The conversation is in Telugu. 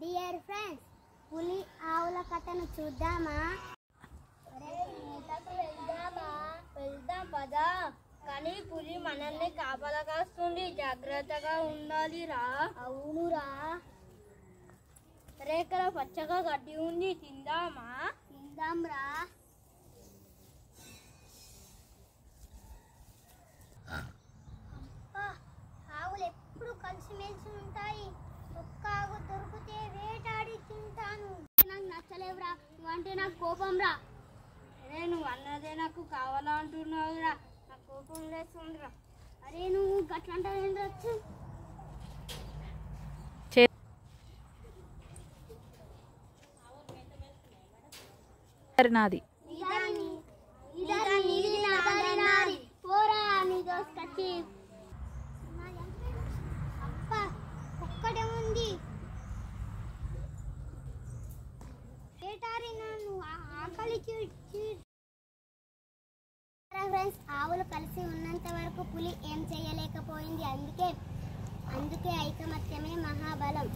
డియర్ ఫ్రెండ్స్, పులి ఆవుల కథను చూద్దామా? వెళ్దాం పదా. కానీ పులి మనల్ని కాపలా కాస్తుంది, జాగ్రత్తగా ఉండాలిరా. అవునురా. రేఖల పచ్చగా గడ్డి ఉంది, తిందామా? తిందాంరా. ఆవులు ఎప్పుడు కలిసిమెలిసి ఉంటాయి. ఒక్క ఆవు దొరికితే వేటాడి తింటాను. నాకు నచ్చలేవురా, నువ్వంటే నాకు కోపం రా. అరే నువ్వు అన్నదే నాకు కావాలా అంటున్నావురా, నాకు కోపం లేస్తుందిరా. అరే నువ్వు గట్లంటావు. నాది పోరా నీ దోసుకొచ్చి. అబ్బా ఒక్కడే ఉంది. వేటారి నన్ను ఆకలి ఫ్రెండ్స్, ఆవులు కలిసి ఉన్నంత వరకు పులి ఏం చేయలేకపోయింది. అందుకే ఐకమత్యమే మహాబలం.